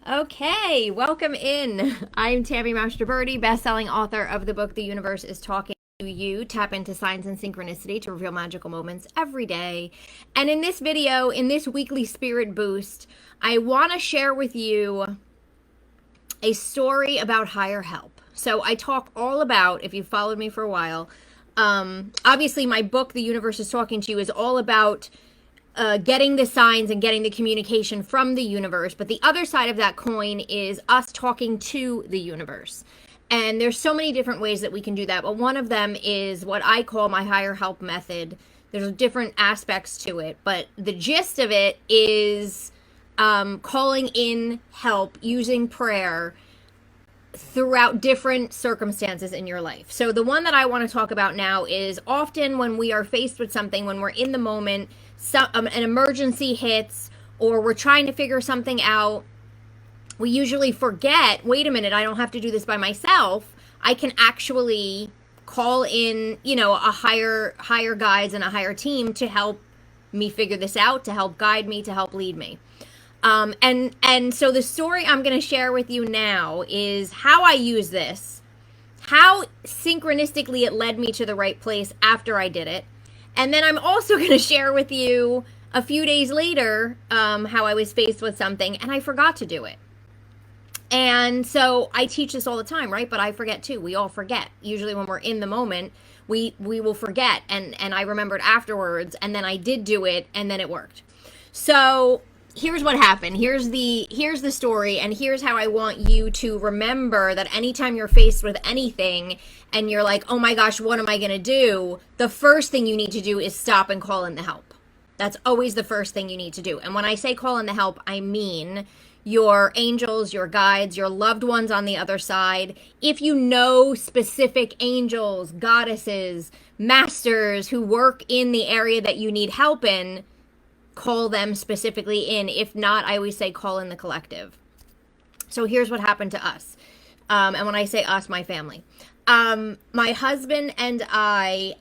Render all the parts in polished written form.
Okay, welcome in. I'm Tammy Mauster-Birdie, best-selling author of the book The Universe is Talking to You. Tap into signs and synchronicity to reveal magical moments every day. And in this video, in this weekly spirit boost, I want to share with you a story about higher help. So I talk all about, if you've followed me for a while, obviously my book, The Universe is Talking to You, is all about getting the signs and getting the communication from the universe. But the other side of that coin is us talking to the universe. And there's so many different ways that we can do that. But one of them is what I call my higher help method. There's different aspects to it. But the gist of it is calling in help using prayer throughout different circumstances in your life. So the one that I want to talk about now is often when we are faced with something, when we're in the moment, an emergency hits, or we're trying to figure something out, we usually forget, wait a minute, I don't have to do this by myself. I can actually call in, a higher guides and a higher team to help me figure this out, to help guide me, to help lead me. And so the story I'm going to share with you now is how I use this, how synchronistically it led me to the right place after I did it. And then I'm also going to share with you a few days later how I was faced with something and I forgot to do it. And so I teach this all the time, right? But I forget too. We all forget. Usually when we're in the moment, we will forget. And I remembered afterwards, and then I did do it, and then it worked. So here's what happened. Here's the story, and here's how I want you to remember that anytime you're faced with anything and you're like, oh my gosh, what am I going to do? The first thing you need to do is stop and call in the help. That's always the first thing you need to do. And when I say call in the help, I mean your angels, your guides, your loved ones on the other side. If you know specific angels, goddesses, masters who work in the area that you need help in, call them specifically in. If not, I always say call in the collective. So here's what happened to us. And when I say us, my family. My husband and I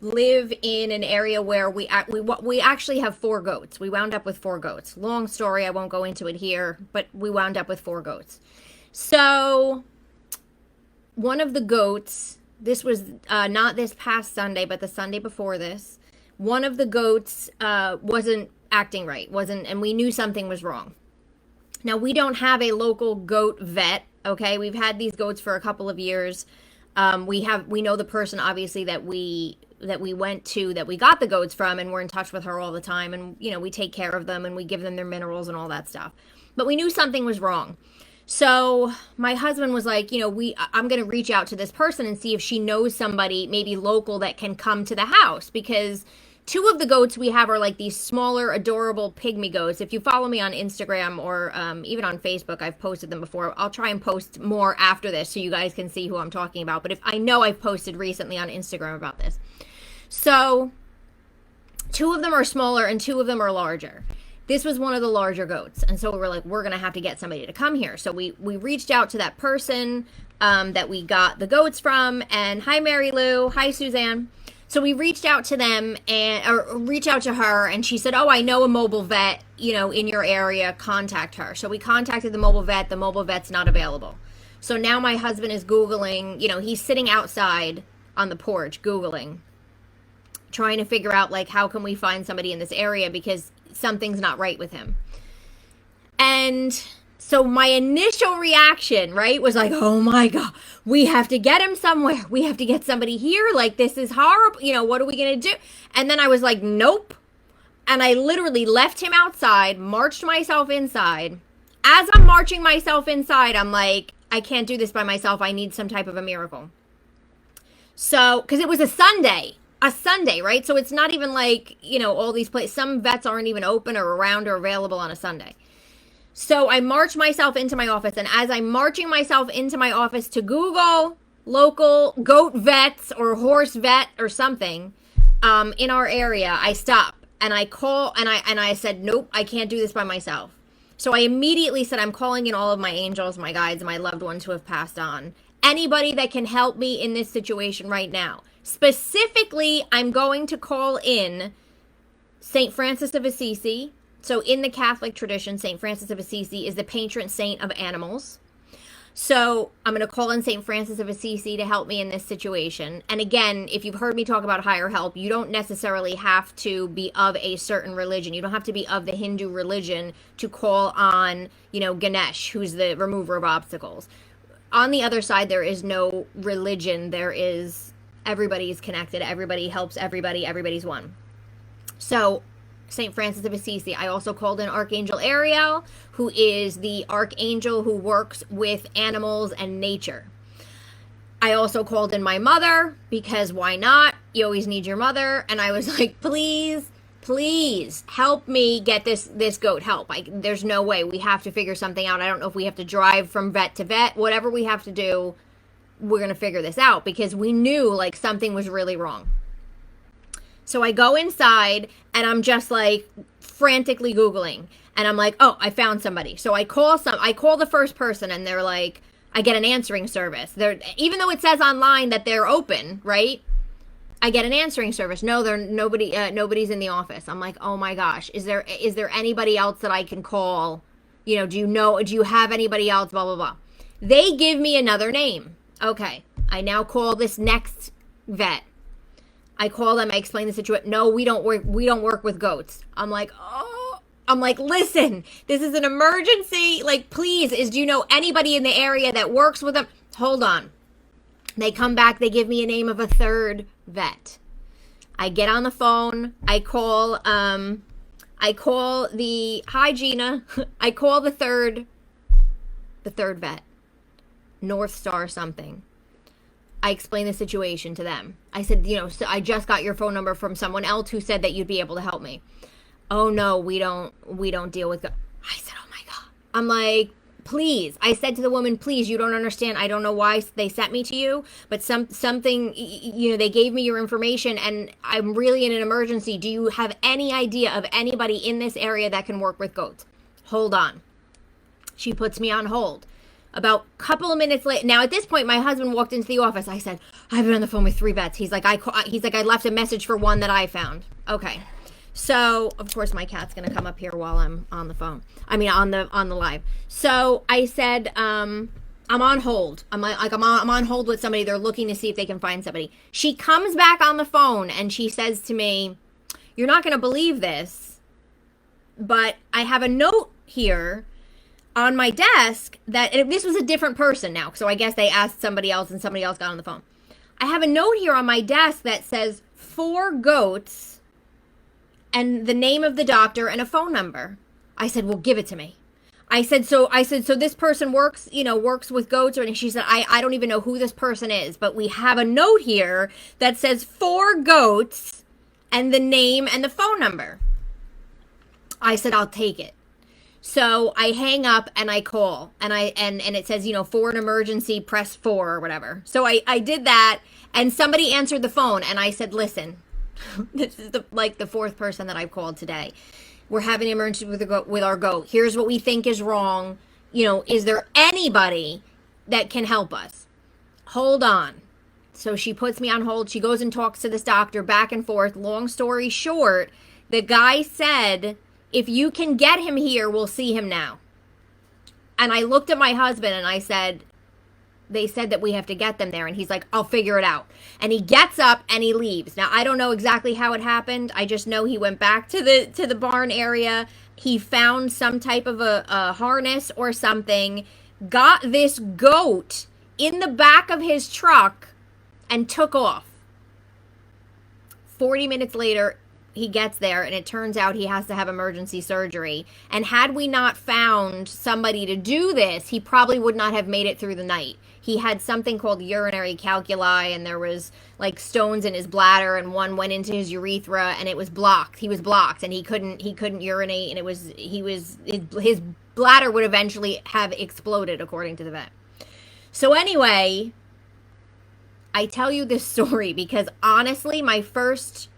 live in an area where we actually have 4 goats. We wound up with 4 goats. Long story, I won't go into it here, but we wound up with 4 goats. So one of the goats, this was not this past Sunday, but the Sunday before this, one of the goats wasn't acting right, and we knew something was wrong. Now, we don't have a local goat vet, okay? We've had these goats for a couple of years. We know the person, obviously, that we went to, that we got the goats from, and we're in touch with her all the time, and, we take care of them, and we give them their minerals and all that stuff. But we knew something was wrong. So my husband was like, I'm going to reach out to this person and see if she knows somebody, maybe local, that can come to the house, because 2 of the goats we have are like these smaller, adorable pygmy goats. If you follow me on Instagram or even on Facebook, I've posted them before. I'll try and post more after this so you guys can see who I'm talking about. But if I know I've posted recently on Instagram about this. So 2 of them are smaller and 2 of them are larger. This was one of the larger goats. And so we were like, we're going to have to get somebody to come here. So we reached out to that person that we got the goats from. And hi, Mary Lou. Hi, Suzanne. So we reached out to them or reach out to her, and she said, oh, I know a mobile vet, in your area, contact her. So we contacted the mobile vet. The mobile vet's not available. So now my husband is Googling, he's sitting outside on the porch Googling, trying to figure out, like, how can we find somebody in this area because something's not right with him. And so my initial reaction, right, was like, oh my God, we have to get him somewhere. We have to get somebody here. Like, this is horrible. What are we going to do? And then I was like, nope. And I literally left him outside, marched myself inside. As I'm marching myself inside, I'm like, I can't do this by myself. I need some type of a miracle. So, because it was a Sunday, right? So it's not even like, all these places. Some vets aren't even open or around or available on a Sunday. So I marched myself into my office, and as I'm marching myself into my office to Google local goat vets or horse vet or something in our area, I stop and I call and I said, nope, I can't do this by myself. So I immediately said, I'm calling in all of my angels, my guides, my loved ones who have passed on. Anybody that can help me in this situation right now. Specifically, I'm going to call in St. Francis of Assisi, So in the Catholic tradition, St. Francis of Assisi is the patron saint of animals. So I'm going to call in St. Francis of Assisi to help me in this situation. And again, if you've heard me talk about higher help, you don't necessarily have to be of a certain religion. You don't have to be of the Hindu religion to call on, Ganesh, who's the remover of obstacles. On the other side, there is no religion. Everybody's connected. Everybody helps everybody. Everybody's one. So St. Francis of Assisi. I also called in Archangel Ariel, who is the archangel who works with animals and nature. I also called in my mother, because why not? You always need your mother. And I was like, please help me get this goat help. There's no way. We have to figure something out. I don't know if we have to drive from vet to vet. Whatever we have to do, we're going to figure this out, because we knew like something was really wrong. So I go inside and I'm just like frantically Googling, and I'm like, oh, I found somebody. So I call the first person, and they're like, I get an answering service. Even though it says online that they're open, right? I get an answering service. No, nobody's in the office. I'm like, oh my gosh, is there anybody else that I can call? Do you have anybody else? Blah, blah, blah. They give me another name. Okay. I now call this next vet. I call them, I explain the situation. No, we don't work with goats. I'm like, listen, this is an emergency. Like, please, do you know anybody in the area that works with them? Hold on. They come back, they give me a name of a third vet. I get on the phone, I call hi Gina. I call the third vet. North Star something. I explained the situation to them. I said, so I just got your phone number from someone else who said that you'd be able to help me. Oh no, we don't deal with I said, oh my God. I'm like, please. I said to the woman, please, you don't understand. I don't know why they sent me to you, but something, they gave me your information and I'm really in an emergency. Do you have any idea of anybody in this area that can work with goats? Hold on. She puts me on hold. About a couple of minutes later, now at this point, my husband walked into the office. I said, I've been on the phone with 3 vets. He's like, I left a message for one that I found. Okay. So, of course, my cat's going to come up here while I'm on the phone. on the live. So I said, I'm on hold. I'm on hold with somebody. They're looking to see if they can find somebody. She comes back on the phone and she says to me, you're not going to believe this, but I have a note here on my desk that, and this was a different person now, so I guess they asked somebody else and somebody else got on the phone. I have a note here on my desk that says 4 goats and the name of the doctor and a phone number. I said, well, give it to me. I said, so this person works with goats, and she said, I don't even know who this person is, but we have a note here that says 4 goats and the name and the phone number. I said, I'll take it. So I hang up and I call and it says, for an emergency, press 4 or whatever. So I did that and somebody answered the phone and I said, listen, this is the 4th person that I've called today. We're having an emergency with our goat. Here's what we think is wrong. Is there anybody that can help us? Hold on. So she puts me on hold. She goes and talks to this doctor back and forth. Long story short, the guy said, if you can get him here, we'll see him now. And I looked at my husband and I said, they said that we have to get them there. And he's like, I'll figure it out. And he gets up and he leaves. Now, I don't know exactly how it happened. I just know he went back to the barn area. He found some type of a harness or something, got this goat in the back of his truck and took off. 40 minutes later, he gets there and it turns out he has to have emergency surgery. And had we not found somebody to do this, he probably would not have made it through the night. He had something called urinary calculi and there was stones in his bladder and one went into his urethra and it was blocked. He was blocked and he couldn't urinate and his bladder would eventually have exploded according to the vet. So anyway, I tell you this story because honestly, my first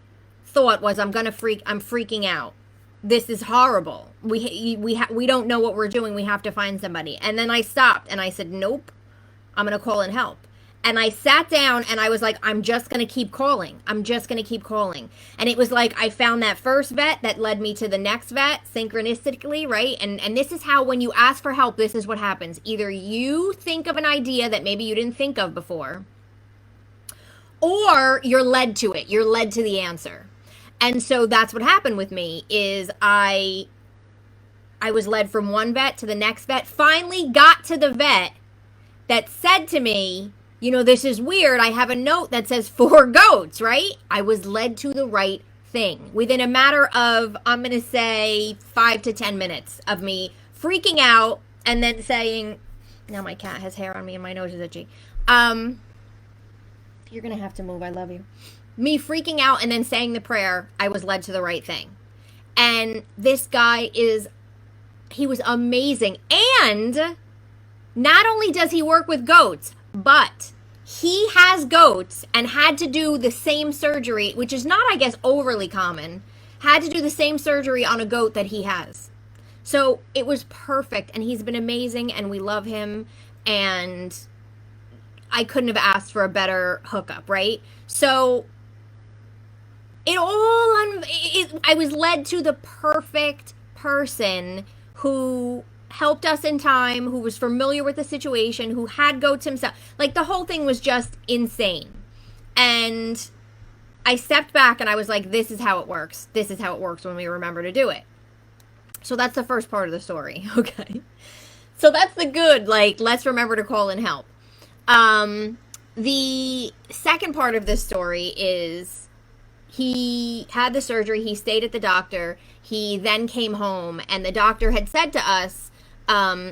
thought was I'm freaking out. This is horrible. We don't know what we're doing. We have to find somebody. And then I stopped and I said, nope, I'm going to call in help. And I sat down and I was like, I'm just going to keep calling. I'm just going to keep calling. And it was like I found that first vet that led me to the next vet synchronistically, right? And this is how, when you ask for help, this is what happens. Either you think of an idea that maybe you didn't think of before, or you're led to it. You're led to the answer. And so that's what happened with me is I was led from one vet to the next vet, finally got to the vet that said to me, you know, this is weird. I have a note that says 4 goats, right? I was led to the right thing within a matter of, I'm going to say 5 to 10 minutes of me freaking out and then saying, now my cat has hair on me and my nose is itchy. You're going to have to move. I love you. Me freaking out and then saying the prayer, I was led to the right thing. And this guy he was amazing. And not only does he work with goats, but he has goats and had to do the same surgery, which is not, I guess, overly common, had to do the same surgery on a goat that he has. So it was perfect, and he's been amazing, and we love him, and I couldn't have asked for a better hookup, right? So I was led to the perfect person who helped us in time, who was familiar with the situation, who had goats himself. Like, the whole thing was just insane. And I stepped back and I was like, this is how it works. This is how it works when we remember to do it. So that's the first part of the story. Okay. So that's the good, like, let's remember to call in help. The second part of this story is he had the surgery. He stayed at the doctor. He then came home, and the doctor had said to us,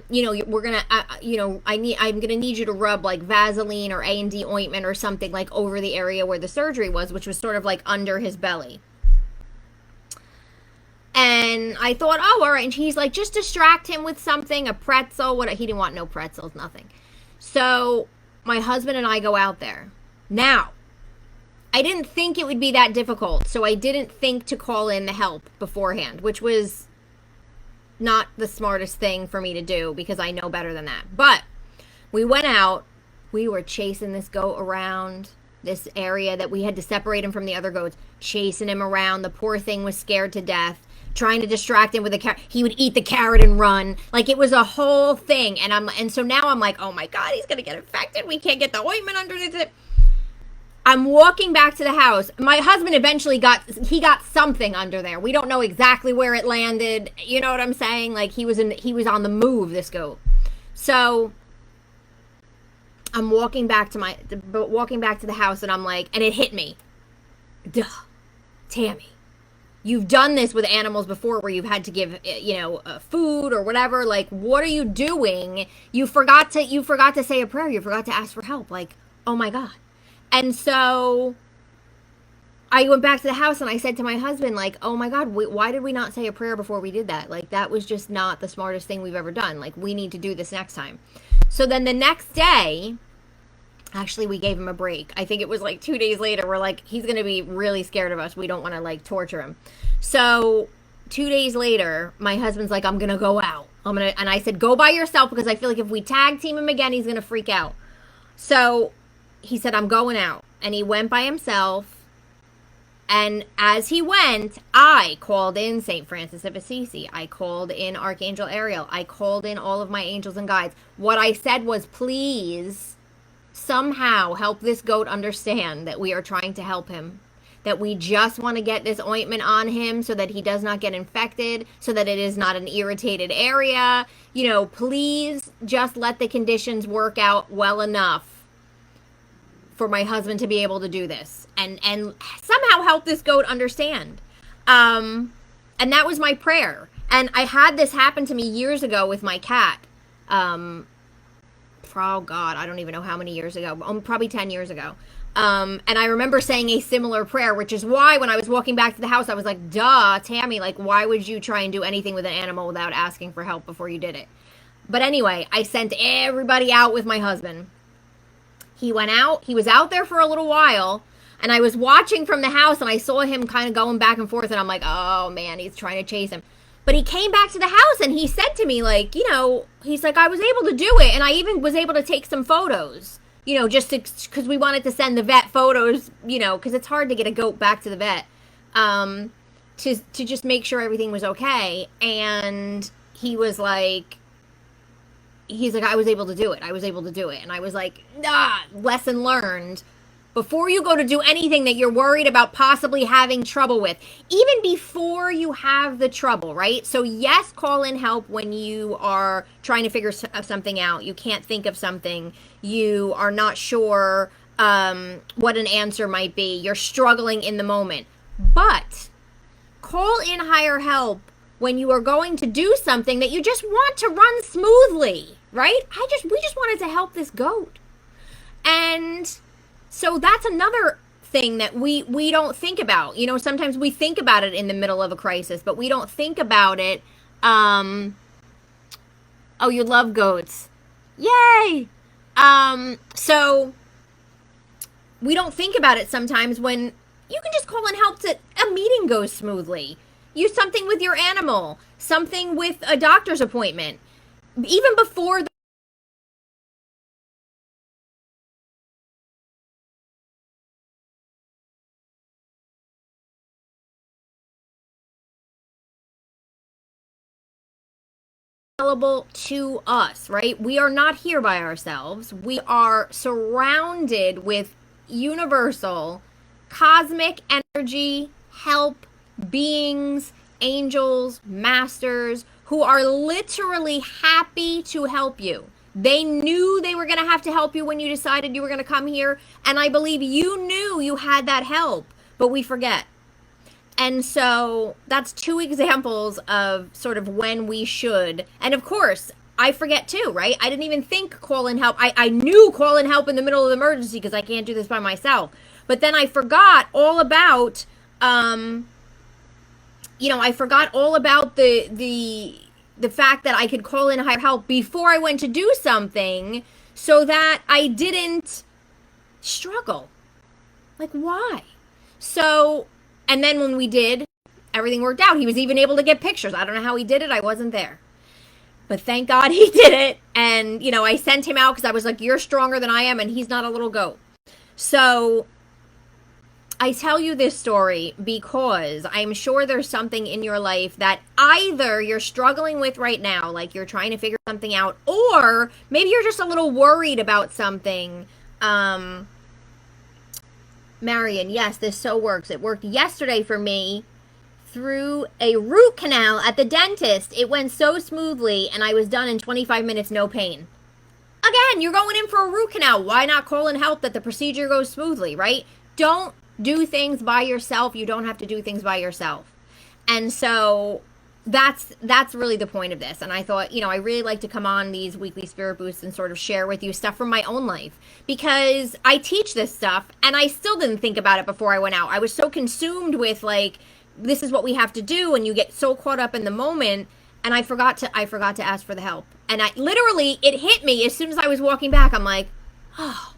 you know, we're gonna, you know, I'm gonna need you to rub like Vaseline or A&D ointment or something like over the area where the surgery was, which was sort of like under his belly. And I thought, oh, all right. And he's like, just distract him with something, a pretzel. What? He didn't want no pretzels, nothing. So my husband and I go out there. Now, I didn't think it would be that difficult, so I didn't think to call in the help beforehand, which was not the smartest thing for me to do because I know better than that. But we went out. We were chasing this goat around this area that we had to separate him from the other goats, chasing him around. The poor thing was scared to death, trying to distract him with a carrot. He would eat the carrot and run. Like, it was a whole thing. And so now I'm like, oh my God, he's going to get infected. We can't get the ointment underneath it. I'm walking back to the house. My husband eventually got something under there. We don't know exactly where it landed. You know what I'm saying? Like, he was on the move, this goat. So I'm walking back to the house, and I'm like, and it hit me. Duh, Tammy, you've done this with animals before where you've had to give, you know, food or whatever. Like, what are you doing? You forgot to say a prayer. You forgot to ask for help. Like, oh my God. And so I went back to the house and I said to my husband, like, oh my God, why did we not say a prayer before we did that? Like, that was just not the smartest thing we've ever done. Like, we need to do this next time. So then the next day, actually, we gave him a break. I think it was like 2 days later. We're like, he's going to be really scared of us. We don't want to like torture him. So 2 days later, my husband's like, I'm going to go out. And I said, go by yourself, because I feel like if we tag team him again, he's going to freak out. So he said, I'm going out. And he went by himself. And as he went, I called in St. Francis of Assisi. I called in Archangel Ariel. I called in all of my angels and guides. What I said was, please somehow help this goat understand that we are trying to help him. That we just want to get this ointment on him so that he does not get infected, so that it is not an irritated area. You know, please just let the conditions work out well enough for my husband to be able to do this and somehow help this goat understand. And that was my prayer. And I had this happen to me years ago with my cat. Oh God, I don't even know how many years ago, probably 10 years ago. And I remember saying a similar prayer, which is why when I was walking back to the house, I was like, duh, Tammy, like, why would you try and do anything with an animal without asking for help before you did it? But anyway, I sent everybody out with my husband. He went out. He was out there for a little while, and I was watching from the house, and I saw him kind of going back and forth, and I'm like, oh, man, he's trying to chase him. But he came back to the house, and he said to me, like, you know, he's like, I was able to do it, and I even was able to take some photos. just because we wanted to send the vet photos, because it's hard to get a goat back to the vet, to just make sure everything was okay. And he's like, I was able to do it. I was able to do it. And I was like, lesson learned. Before you go to do anything that you're worried about possibly having trouble with, even before you have the trouble, right? So yes, call in help when you are trying to figure something out. You can't think of something. You are not sure what an answer might be. You're struggling in the moment. But call in higher help when you are going to do something that you just want to run smoothly, right? We just wanted to help this goat. And so that's another thing that we don't think about. Sometimes we think about it in the middle of a crisis, but we don't think about it. Oh, you love goats. Yay! So we don't think about it sometimes when you can just call and help to a meeting goes smoothly. Use something with your animal, something with a doctor's appointment. Even before available to us, right? We are not here by ourselves. We are surrounded with universal cosmic energy, help, beings, angels, masters who are literally happy to help you. They knew they were going to have to help you when you decided you were going to come here, and I believe you knew you had that help, but we forget. And so that's two examples of sort of when we should. And of course, I forget too, right? I didn't even think call in help. I knew call in help in the middle of the emergency because I can't do this by myself. But then I forgot all about, I forgot all about the fact that I could call in higher help before I went to do something so that I didn't struggle. Like, why? So, and then when we did, everything worked out. He was even able to get pictures. I don't know how he did it. I wasn't there. But thank God he did it. And, I sent him out because I was like, you're stronger than I am, and he's not a little goat. So I tell you this story because I'm sure there's something in your life that either you're struggling with right now, like you're trying to figure something out, or maybe you're just a little worried about something. Marion, yes, this so works. It worked yesterday for me through a root canal at the dentist. It went so smoothly, and I was done in 25 minutes, no pain. Again, you're going in for a root canal. Why not call in help that the procedure goes smoothly, right? Don't do things by yourself. You don't have to do things by yourself. And so that's really the point of this. And I thought, I really like to come on these weekly spirit boosts and sort of share with you stuff from my own life, because I teach this stuff and I still didn't think about it before I went out. I was so consumed with like, this is what we have to do, and you get so caught up in the moment, and I forgot to ask for the help. And it hit me as soon as I was walking back. I'm like, oh,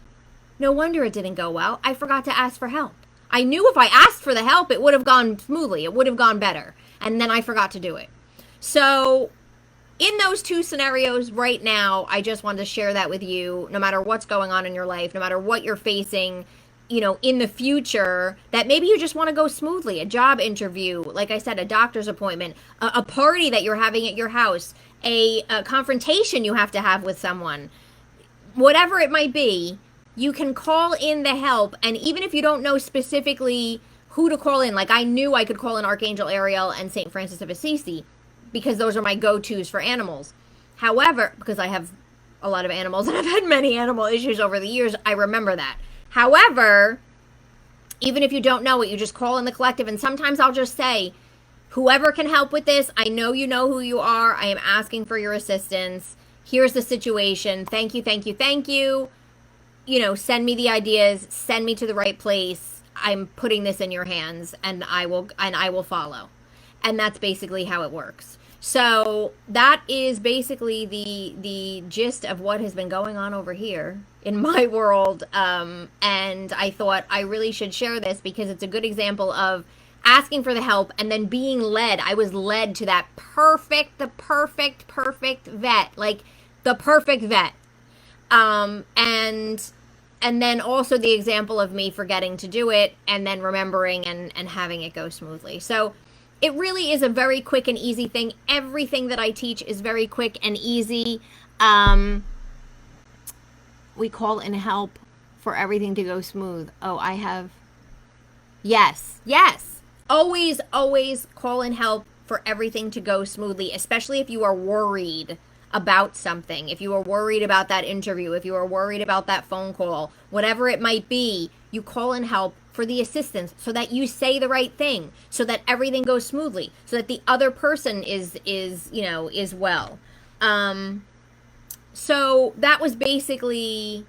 no wonder it didn't go well. I forgot to ask for help. I knew if I asked for the help, it would have gone smoothly. It would have gone better. And then I forgot to do it. So in those two scenarios right now, I just wanted to share that with you. No matter what's going on in your life, no matter what you're facing, in the future, that maybe you just want to go smoothly. A job interview, like I said, a doctor's appointment, a party that you're having at your house, a confrontation you have to have with someone, whatever it might be, you can call in the help. And even if you don't know specifically who to call in, like I knew I could call in Archangel Ariel and St. Francis of Assisi because those are my go-tos for animals. However, because I have a lot of animals and I've had many animal issues over the years, I remember that. However, even if you don't know it, you just call in the collective. And sometimes I'll just say, whoever can help with this, I know you know who you are. I am asking for your assistance. Here's the situation. Thank you, thank you, thank you. Send me the ideas. Send me to the right place. I'm putting this in your hands, and I will follow. And that's basically how it works. So that is basically the gist of what has been going on over here in my world. And I thought I really should share this because it's a good example of asking for the help and then being led. I was led to that perfect vet, like the perfect vet. And and then also the example of me forgetting to do it and then remembering and having it go smoothly. So it really is a very quick and easy thing. Everything that I teach is very quick and easy. We call in help for everything to go smooth. Oh, I have. Yes. Always call in help for everything to go smoothly, especially if you are worried about something. If you are worried about that interview, if you are worried about that phone call, whatever it might be, you call in help for the assistance so that you say the right thing, so that everything goes smoothly, so that the other person is well. So that was basically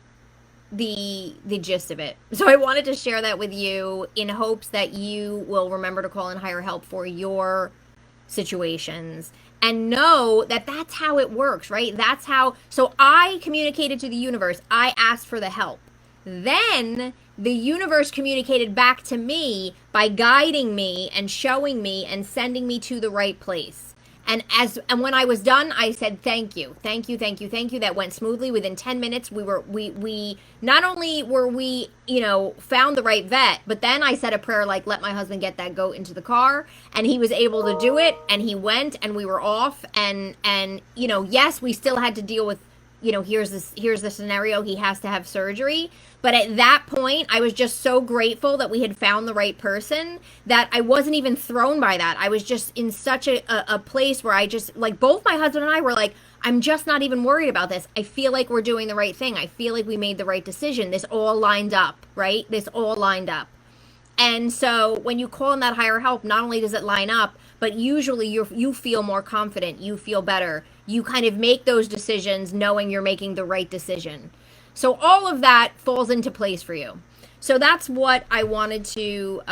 the gist of it. So I wanted to share that with you in hopes that you will remember to call in higher help for your situations and know that that's how it works, right? That's how. So I communicated to the universe. I asked for the help. Then the universe communicated back to me by guiding me and showing me and sending me to the right place. And when I was done, I said, thank you. That went smoothly. Within 10 minutes, we not only were we, found the right vet, but then I said a prayer like, let my husband get that goat into the car. And he was able to do it. And he went and we were off. And yes, we still had to deal with, here's the scenario. He has to have surgery. But at that point, I was just so grateful that we had found the right person that I wasn't even thrown by that. I was just in such a place where I just, like, both my husband and I were like, I'm just not even worried about this. I feel like we're doing the right thing. I feel like we made the right decision. This all lined up, right? This all lined up. And so when you call in that higher help, not only does it line up, but usually you feel more confident. You feel better. You kind of make those decisions knowing you're making the right decision. So all of that falls into place for you. So that's what I wanted to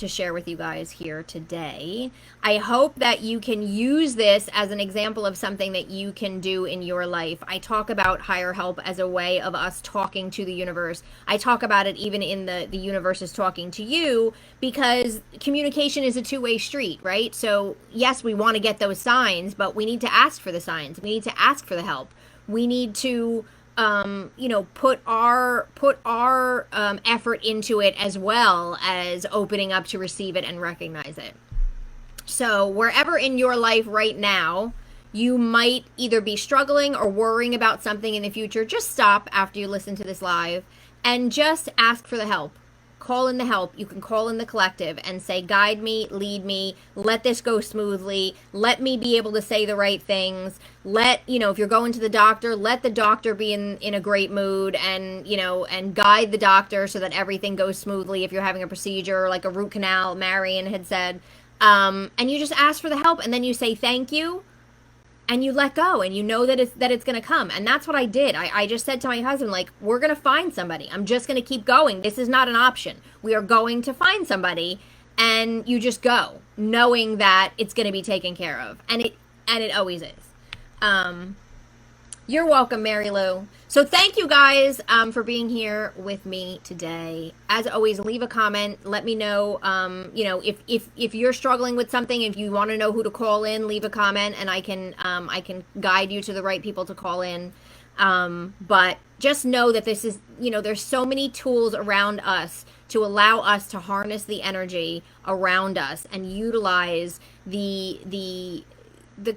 share with you guys here today. I hope that you can use this as an example of something that you can do in your life. I talk about higher help as a way of us talking to the universe. I talk about it even in the universe is talking to you, because communication is a two-way street, right? So yes, we want to get those signs, but we need to ask for the signs. We need to ask for the help. We need to put our effort into it, as well as opening up to receive it and recognize it. So wherever in your life right now you might either be struggling or worrying about something in the future, just stop after you listen to this live and just ask for the help. Call in the help. You can call in the collective and say, guide me, lead me, let this go smoothly, let me be able to say the right things, if you're going to the doctor, let the doctor be in a great mood, and guide the doctor so that everything goes smoothly. If you're having a procedure like a root canal, Marion had said, and you just ask for the help, and then you say thank you, and you let go, and you know that it's going to come. And that's what I did. I just said to my husband, like, we're going to find somebody. I'm just going to keep going. This is not an option. We are going to find somebody, and you just go, knowing that it's going to be taken care of. And it always is. You're welcome, Mary Lou. So thank you guys for being here with me today. As always, leave a comment. Let me know, if you're struggling with something, if you want to know who to call in, leave a comment, and I can guide you to the right people to call in. But just know that this is, there's so many tools around us to allow us to harness the energy around us and utilize the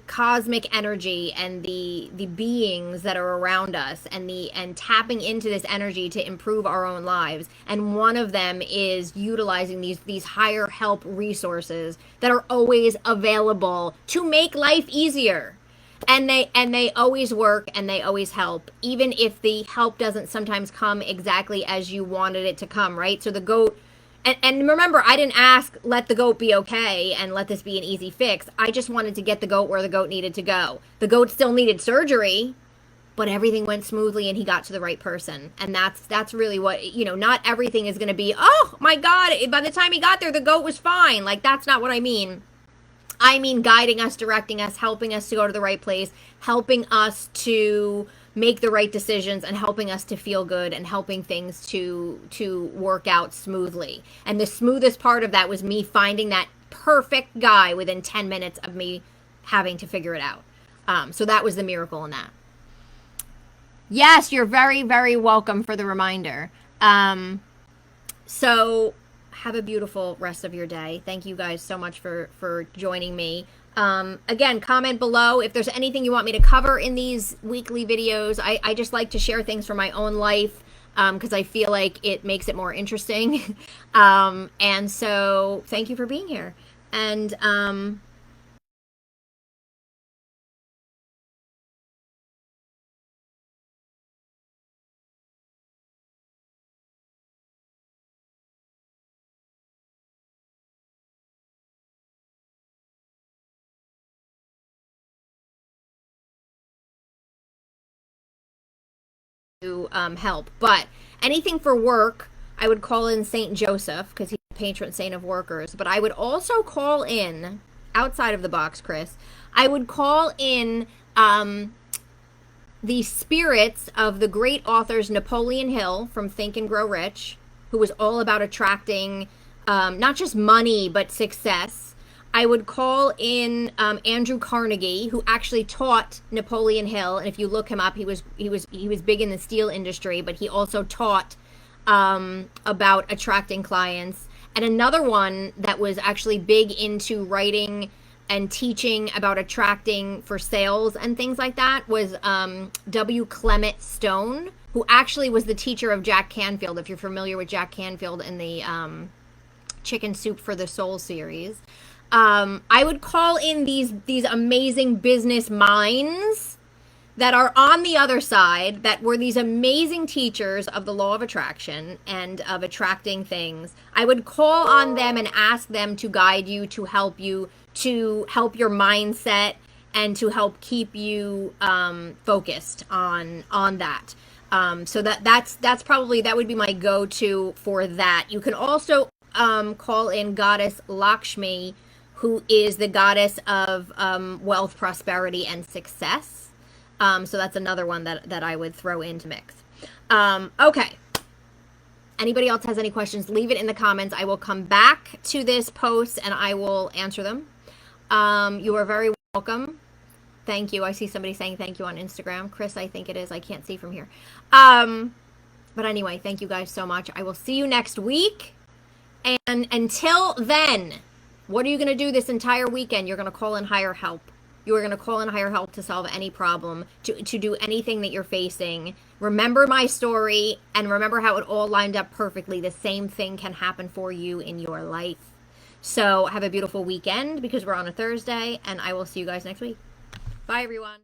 cosmic energy and the beings that are around us, and tapping into this energy to improve our own lives. And one of them is utilizing these higher help resources that are always available to make life easier. And they always work, and they always help, even if the help doesn't sometimes come exactly as you wanted it to come, right? So the goat, and remember, I didn't ask, let the goat be okay and let this be an easy fix. I just wanted to get the goat where the goat needed to go. The goat still needed surgery, but everything went smoothly and he got to the right person. And that's really what, not everything is going to be, oh my God, by the time he got there, the goat was fine. Like, that's not what I mean. I mean guiding us, directing us, helping us to go to the right place, helping us to make the right decisions, and helping us to feel good, and helping things to work out smoothly. And the smoothest part of that was me finding that perfect guy within 10 minutes of me having to figure it out. So that was the miracle in that. Yes, you're very, very welcome for the reminder. So have a beautiful rest of your day. Thank you guys so much for joining me. Again, comment below if there's anything you want me to cover in these weekly videos. I just like to share things from my own life because I feel like it makes it more interesting. And so thank you for being here. And to help. But anything for work, I would call in Saint Joseph because he's the patron saint of workers. But I would also call in, outside of the box, Chris, I would call in the spirits of the great authors Napoleon Hill from Think and Grow Rich, who was all about attracting not just money, but success. I would call in Andrew Carnegie, who actually taught Napoleon Hill. And if you look him up, he was big in the steel industry, but he also taught about attracting clients. And another one that was actually big into writing and teaching about attracting for sales and things like that was W. Clement Stone, who actually was the teacher of Jack Canfield, if you're familiar with Jack Canfield in the Chicken Soup for the Soul series. I would call in these amazing business minds that are on the other side, that were these amazing teachers of the law of attraction and of attracting things. I would call on them and ask them to guide you, to help your mindset, and to help keep you focused on that. So that's probably, that would be my go-to for that. You can also call in Goddess Lakshmi, who is the goddess of wealth, prosperity, and success. So that's another one that I would throw into mix. Okay. Anybody else has any questions, leave it in the comments. I will come back to this post and I will answer them. You are very welcome. Thank you. I see somebody saying thank you on Instagram. Chris, I think it is. I can't see from here. But anyway, thank you guys so much. I will see you next week. And until then, what are you going to do this entire weekend? You're going to call in higher help. You are going to call in higher help to solve any problem, to do anything that you're facing. Remember my story and remember how it all lined up perfectly. The same thing can happen for you in your life. So have a beautiful weekend because we're on a Thursday, and I will see you guys next week. Bye, everyone.